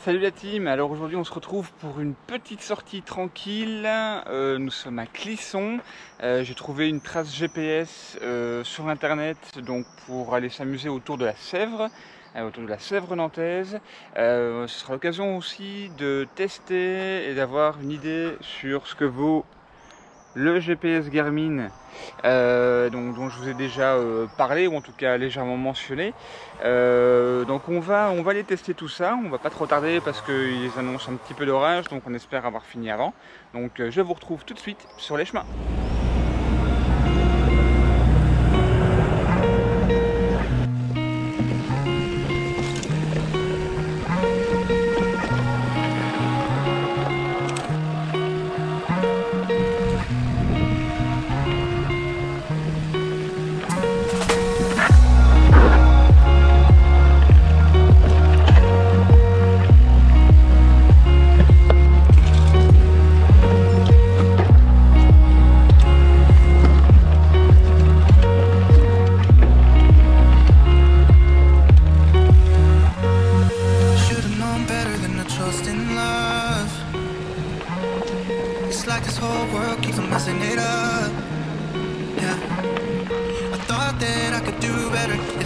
Salut la team, alors aujourd'hui on se retrouve pour une petite sortie tranquille. Nous sommes à Clisson. J'ai trouvé une trace GPS sur internet donc pour aller s'amuser autour de la Sèvre, autour de la Sèvre nantaise. Ce sera l'occasion aussi de tester et d'avoir une idée sur ce que vaut le GPS Garmin dont je vous ai déjà parlé, ou en tout cas légèrement mentionné. Donc on va aller tester tout ça. On va pas trop tarder parce qu'ils annoncent un petit peu d'orage, donc on espère avoir fini avant. Donc je vous retrouve tout de suite sur les chemins.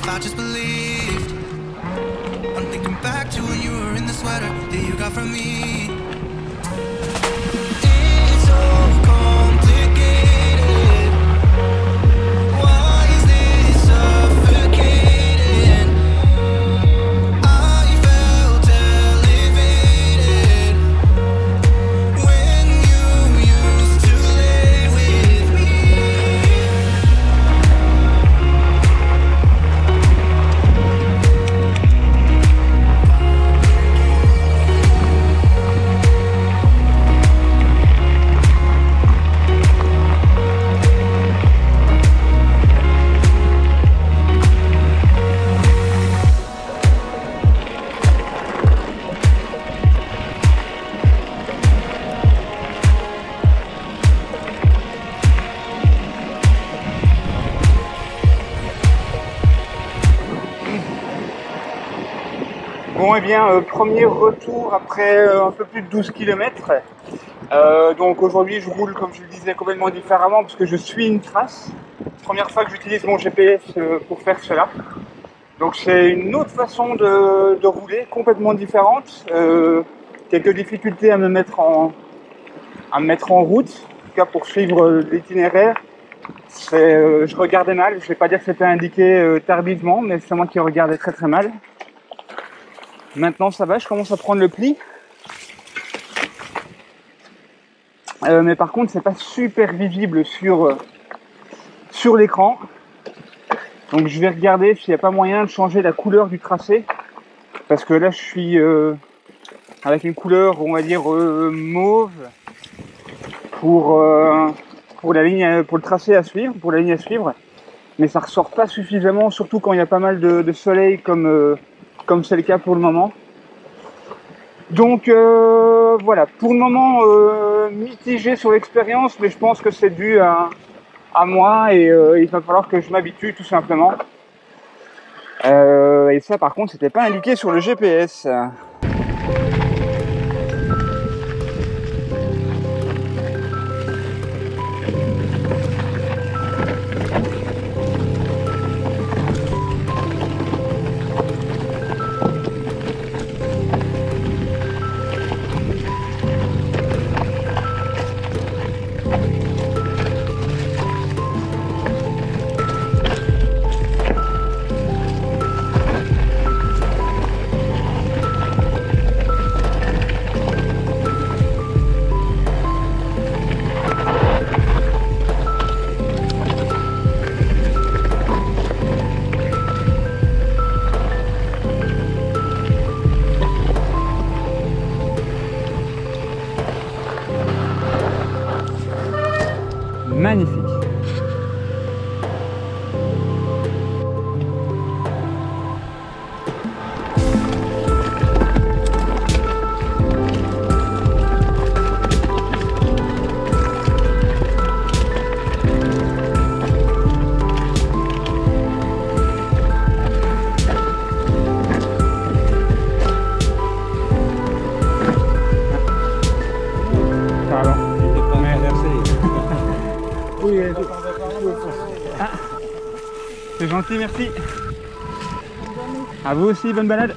I just believed. I'm thinking back to when you were in the sweater that you got from me. It's so complicated. Why is this suffocating? I felt elevated when you used to lay with me. Bon, et bien, premier retour après un peu plus de 12 km. Donc aujourd'hui je roule, comme je le disais, complètement différemment parce que je suis une trace. Première fois que j'utilise mon GPS pour faire cela. Donc c'est une autre façon de rouler, complètement différente. Quelques difficultés à me mettre en route, en tout cas pour suivre l'itinéraire. Je regardais mal, je ne vais pas dire que c'était indiqué tardivement, mais c'est moi qui regardais très très mal. Maintenant ça va, je commence à prendre le pli. Mais par contre c'est pas super visible sur l'écran. Donc je vais regarder s'il n'y a pas moyen de changer la couleur du tracé. Parce que là je suis avec une couleur on va dire mauve pour la ligne, pour le tracé à suivre, pour la ligne à suivre. Mais ça ressort pas suffisamment, surtout quand il y a pas mal de soleil comme c'est le cas pour le moment. Donc voilà, pour le moment mitigé sur l'expérience, mais je pense que c'est dû à moi et il va falloir que je m'habitue tout simplement. Et ça par contre c'était pas indiqué sur le GPS. C'est gentil, merci. À vous aussi, bonne balade.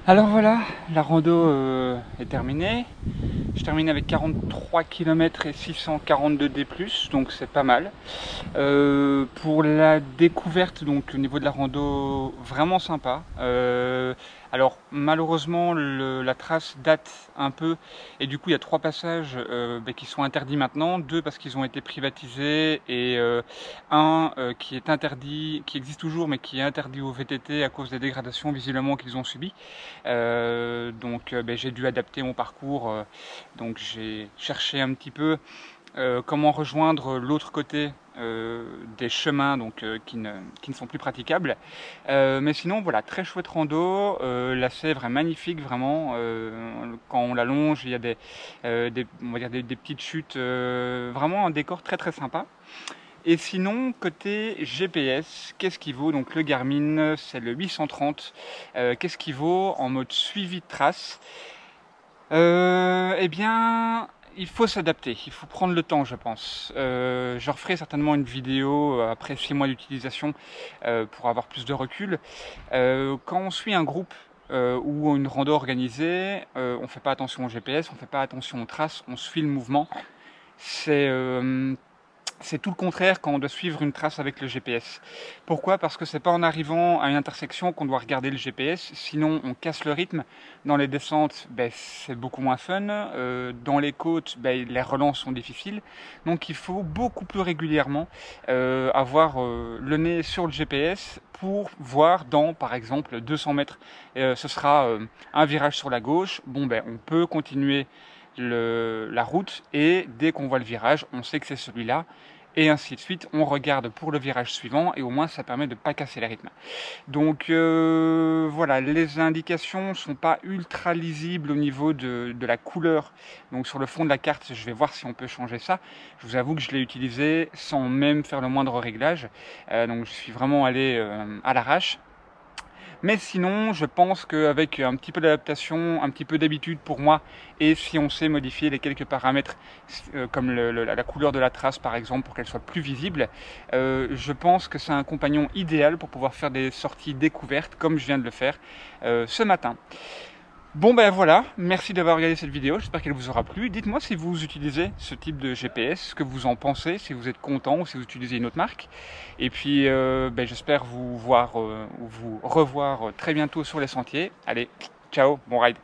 Alors voilà, la rando est terminée. Je termine avec 43 km et 642 D+, donc c'est pas mal. Pour la découverte, donc au niveau de la rando, vraiment sympa. Alors malheureusement la trace date un peu et du coup il y a 3 passages qui sont interdits maintenant, 2 parce qu'ils ont été privatisés et un qui est interdit, qui existe toujours mais qui est interdit au VTT à cause des dégradations visiblement qu'ils ont subies. Donc j'ai dû adapter mon parcours, donc j'ai cherché un petit peu comment rejoindre l'autre côté des chemins donc, qui ne sont plus praticables. Mais sinon voilà, très chouette rando, la Sèvre est magnifique vraiment, quand on la longe il y a on va dire des petites chutes, vraiment un décor très très sympa. Et sinon, côté GPS, qu'est-ce qui vaut? Donc le Garmin, c'est le 830. Qu'est-ce qui vaut en mode suivi de trace? Eh bien, il faut s'adapter, il faut prendre le temps, je pense. Je referai certainement une vidéo après 6 mois d'utilisation pour avoir plus de recul. Quand on suit un groupe ou une rando organisée, on ne fait pas attention au GPS, on ne fait pas attention aux traces, on suit le mouvement. C'est tout le contraire quand on doit suivre une trace avec le GPS. Pourquoi? Parce que c'est pas en arrivant à une intersection qu'on doit regarder le GPS, sinon on casse le rythme. Dans les descentes, c'est beaucoup moins fun. Dans les côtes, les relances sont difficiles. Donc il faut beaucoup plus régulièrement avoir le nez sur le GPS pour voir dans, par exemple, 200 mètres, ce sera un virage sur la gauche. Bon, on peut continuer la route et dès qu'on voit le virage, on sait que c'est celui-là et ainsi de suite. On regarde pour le virage suivant et au moins ça permet de ne pas casser les rythmes. Donc voilà, les indications sont pas ultra lisibles au niveau de la couleur. Donc sur le fond de la carte, je vais voir si on peut changer ça. Je vous avoue que je l'ai utilisé sans même faire le moindre réglage. Donc je suis vraiment allé à l'arrache. Mais sinon, je pense qu'avec un petit peu d'adaptation, un petit peu d'habitude pour moi, et si on sait modifier les quelques paramètres, comme la couleur de la trace par exemple, pour qu'elle soit plus visible, je pense que c'est un compagnon idéal pour pouvoir faire des sorties découvertes, comme je viens de le faire ce matin. Bon voilà, merci d'avoir regardé cette vidéo, j'espère qu'elle vous aura plu. Dites-moi si vous utilisez ce type de GPS, ce que vous en pensez, si vous êtes content ou si vous utilisez une autre marque. Et puis j'espère vous revoir très bientôt sur les sentiers. Allez, ciao, bon ride.